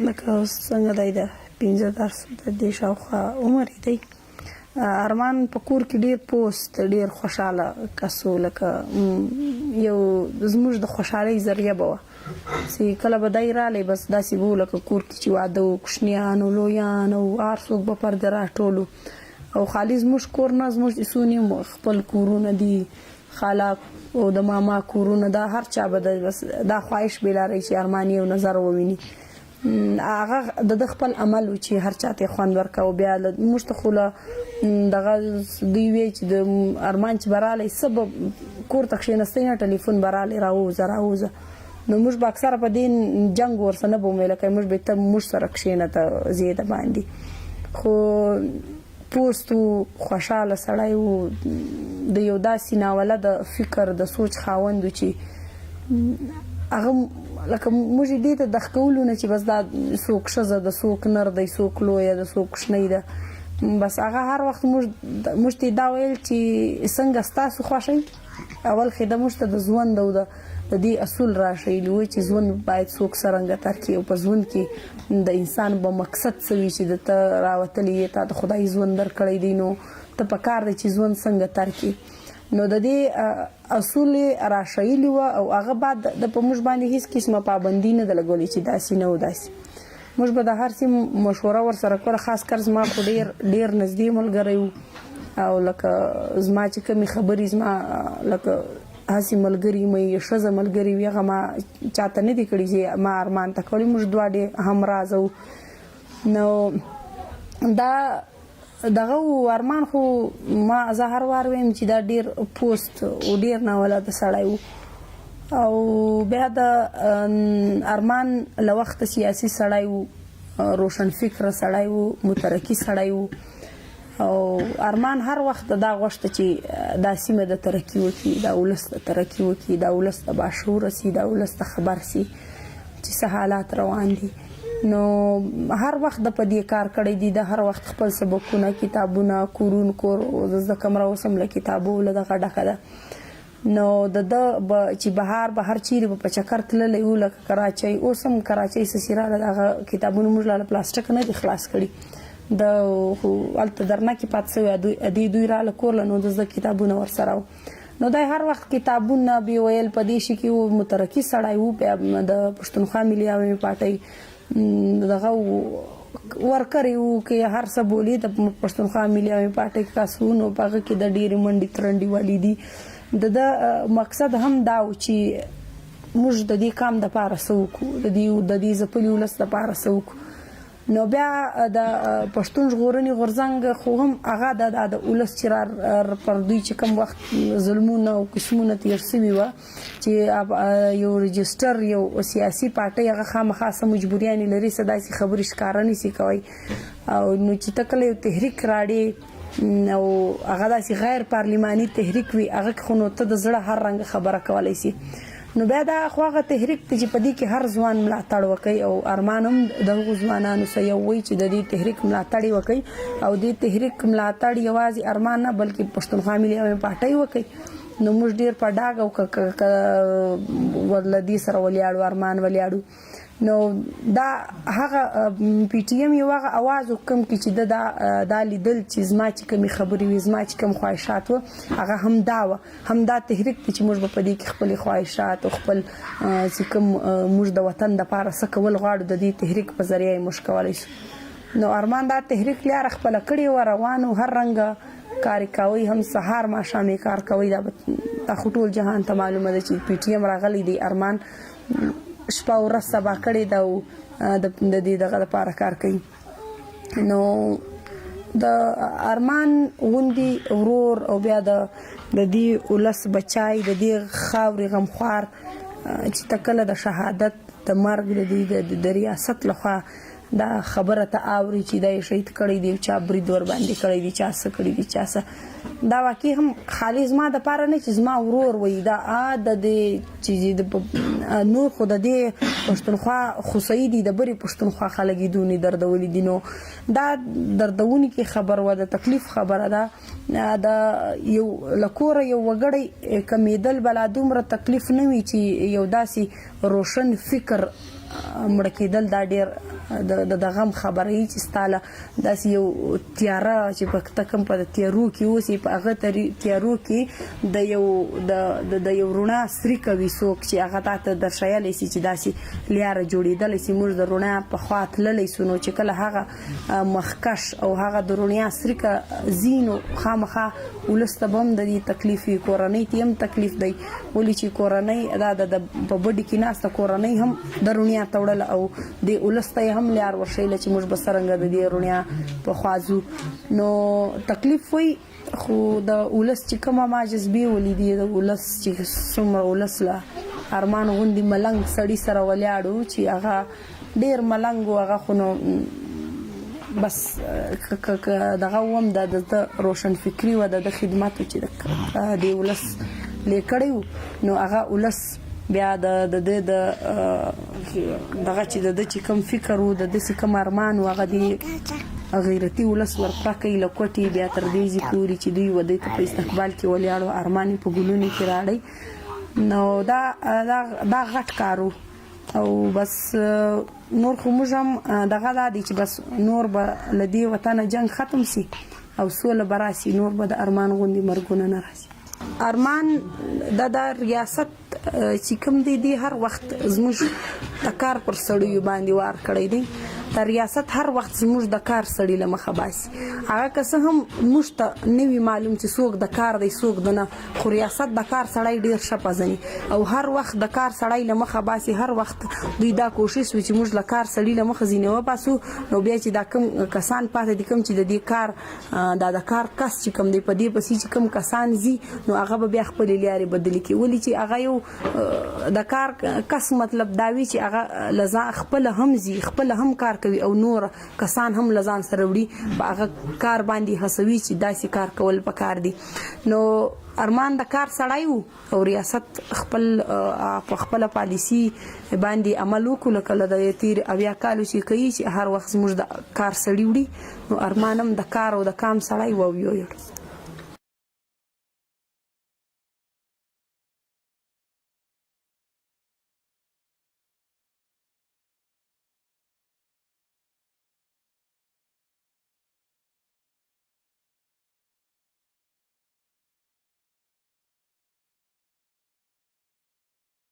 لکه اوس څنګه دی د 15 درصد د دې شاوخوا عمر دی. ارمان په کور کې ډیر پوست ډیر خوشاله کسو، لکه یو زموږ د خوشحالۍ ذریعه به وه چې کله به دی رالی بس داسې به لکه کور کې چې واده و کوچنیان او لویان او هر څوک به پرده راټولو او خالي زموږ کور نه زموږ د څو خپل کورونه دي، خالا او د ماما کورونه، دا هر چا به بس دا خواهش به لري چې ارمان یو نظر وویني. هغه د خپل عمل و چې هر چاته خوند ورکاو. بیا موږ ته خو دغه دوی وی چې د ارمان چې برالی سبب کور ته کښېنستی نه ټلیفون برالی راووځه نو موږ به اکثره په دې جنګ ورسره نه به ویله کوي، موږ به ته موږ سره کښېنه ته زیاده باندې. خو پوست و خوشحاله سړی و، د یو داسې ناوله د فکر د سوچ خاوند و چې هغه لکه موږ دې ته دخ کولو نه چې بس دا څوک ښځه ده څوک نر دی څوک لویه ده څوک کوچنۍ ده، بس هغه هر وخت موږ ته دا ویل چې څنګه ستاسو خوښئ. اول خیده موږ ته د ژوند او د دې اصول راښیلي وي چې ژوند باید څوک څرنګه تر کړي او په ژوند کې د انسان به مقصد څه وي چې د ته راوتلی یې تا د خدای ژوند درکړی دی نو ته په کار دی چې ژوند څنګه تر کړي. نو د دې اصول راښیلي وه او هغه بعد د په موږ باندې هیڅ قسمه پابندي نه ده لګولې چې داسې نه و داسې. موږ به د هر څه مشوره ورسره کوله، خاص کر زما خو ډېر نږدې ملګری و او لکه زما چې کومې خبرې زما لکه هسې ملګري مې ښځه ملګري وي هغه ما چاته نه دي کړي چې ما ارمان ته کړي، موږ دوه ډېر همراز وو. نو دا دغه ارمان خو ما زه هر وار ویم چې دا ډیر پوست او ډیر ناولاده سړی و او بیا د ارمان له وخته سیاسي سړی و، روشن فکره سړی و، مترقي سړی و او ارمان هر وخت دا غوښته چې دا سیمه د ترقي وکړي، دا ولس د ترقي وکړي، دا ولس د باشعوره سي، دا ولس د خبر سي چې څه حالات روان دي. نو هر وخت د په دې کار کړی دی، د هر وخت خپل سبقونه کتابونه کور د زده کمره اوس هم له کتابو له دغه ډکه ده. نو د چې بهار به هر چیرې به په چکر تللی و لکه کراچۍ، اوس هم کراچۍ څه راله دغه کتابونه موږ له پلاستیک نه دي خلاص کړي، د هلته درنه کې پاتې سوي دوی راله کور له نو د زده کتابونه ورسره و. نو دی هر وخت کتابونه به ویل په دې شي کې و، مترقي سړی و، بیا د پښتونخوا ملي عوامي پارټۍ دغه ورکړی و که هر څه بولي د پښتونخوا ملي عوامي پارټۍ کاسونه په هغه کې د ډېرې منډې ترنډې والي دي. د مقصد هم دا و چې موږ د دې کام دپاره څه وکړو، د دې ځپلي ولس دپاره څه وکړو. نو بیا د پښتون ژغورنې غورځنګ خو هم هغه د ولس چې پر دوی چې کوم وخت ظلمونه او قسمونه تیر سوي وه چې یو رجسټر یو سیاسي پارټۍ هغه خامخا څه مجبوریانې لري څه داسې خبرې ښکاره نشي کوی او نو چې ته کله یو تحریک راړې او هغه داسې غیر پارلماني تحریک وي هغه خو نو ته د زړه هر رنګه خبره کولی سي. نو بیا دا خو هغه تحریک دی چې په دې کې هر ځوان ملاتړ وکوي او ارمان هم د هغو ځوانانو څه یو وایي چې د دې تحریک ملاتړ یې وکوي او دې تحریک ملاتړ یوازې ارمان نه بلکې پښتونخوا ملي عوامي پارټۍ وکوي. نو موږ ډېر په ډاګ او له دې سره ولیاړو، ارمان ولیاړو. نو دا هغه پی ټي ایم یو هغه اواز وکم کې چې دا لیدل چې زما چې کومې خبرې وي زما چې کوم خواهشات وه هغه همدا تحریک دی چې موږ به په دې کې خپلې خواهشات او خپل چې کوم موږ د وطن دپاره څه کول غواړو د دې تحریک په ذریعه یې موږ کولی شو. نو ارمان دا تحریک لاره خپله کړې وه، روانو هر رنګه کار کوي، هم سهار ماښام یې کار کوي. دا خو ټول جهان ته معلومه ده چې پی ټي ایم راغلی دی، ارمان شپه ورځ سبا کړې ده او د دې دغه دپاره کار کوي. نو د ارمان غوندې ورور او بیا د دې ولس بچای د دې خاورې غمخوار چې ته کله د شهادت د مرګ د ریاست لخوا دا خبره ته اوري چې دا یې شهید کړی دی، چا برید ورباندې کړی دی، چا څه کړي دي، چا څه. دا واقعي هم خالي زما دپاره نه چې زما ورور وایي، دا د دې چې نور خو د دې پښتونخوا خوسیي دي، د برې پښتونخوا خلک یې دونې دردولي دي. نو دا دردونکې خبر وه، د تکلیف خبره ده. د یو له کوره یو وګړی کمیدل بلا دومره تکلیف نه وي چې یو داسې روشن فکر مړ کېدل دا ډېر د غم خبره وي چې ستاله داسې یو تیاره چې په ته کوم په تیارو کې اوسې په هغه تیارو کې د یو رڼا څریکه وي څوک چې هغه تا ته درښیلی شي چې داسې لیاره جوړېدلی شي. موږ د رڼا په خوا تللی سو نو چې کله هغه مخکش او هغه د رڼا څریکه ځي نو خامخا ولس ته به هم د دې تکلیف وي، کورنۍ ته هم تکلیف دی. ولې چې کورنۍ دا د په بډې کې ناسته کورنۍ هم د رڼا ته وړله او د ولس ته یې هم لار ورښیله چې موږ به څرنګه د دې رڼا په خوا ځو. نو تکلیف وي خو د ولس چې کومه ما جذبې ولیدې د ولس چې څومره ولس له ارمان غوندې ملنګ سړي سره ولاړ و چې هغه ډېر ملنګ و. هغه خو نو بس دغه وم د روشن فکري و د خدماتو چې د ولس لیکړی و نو هغه ولس بیا د دغه چې د چې کوم فکر و د داسې کوم ارمان و هغه د غیرتي ولس ورپره کوي له کوټې بیا تر دې ځي پورې چې دوی ودې ته په استقبال کې ولاړ و، ارمان یې په ګلونو کې راړی. نو دا غټ کار و او بس نور خو موږ هم دغه دا دی چې بس نور به له دې وطنه جنګ ختم سي او سوله به راسي، نور به د ارمان غوندې مرګونه نه راسي. ارمان د ریاست چې کوم دی هر وخت زموږ د کار پر سړیو باندې وار کړی دی. د ریاست هر وخت زموږ د کار سړي له مخه باسي. هغه که څه هم موږ ته نه وي معلوم چې څوک د کار دی څوک د نه، خو ریاست د کار سړی ډېر ښه پېژني او هر وخت د کار سړی له مخه باسي. هر وخت دوی دا کوشش وي چې موږ له کار سړي له مخه ځینې وباسو. نو بیا چې دا کوم کسان پاتې دي کوم چې د دې کار د کار کس چې کوم دی په دې پسې چې کوم کسان ځي نو هغه به بیا خپلې لارې بدلې کړي. ولې چې هغه یو د کار کس مطلب دا وي چې هغه له ځان خپله هم ځي، خپله هم کار کوي او نور کسان هم له ځان سره وړي په هغه کار باندې هڅوي چې داسې کار کول پکار دي. نو ارمان د کار سړی و او ریاست په خپله پالیسي باندې عمل وکړو لکه له تیر 80 کالو چې کوي چې هر وخت زموږ د کار سړي وړي. نو ارمان هم د کار او د کام سړی و.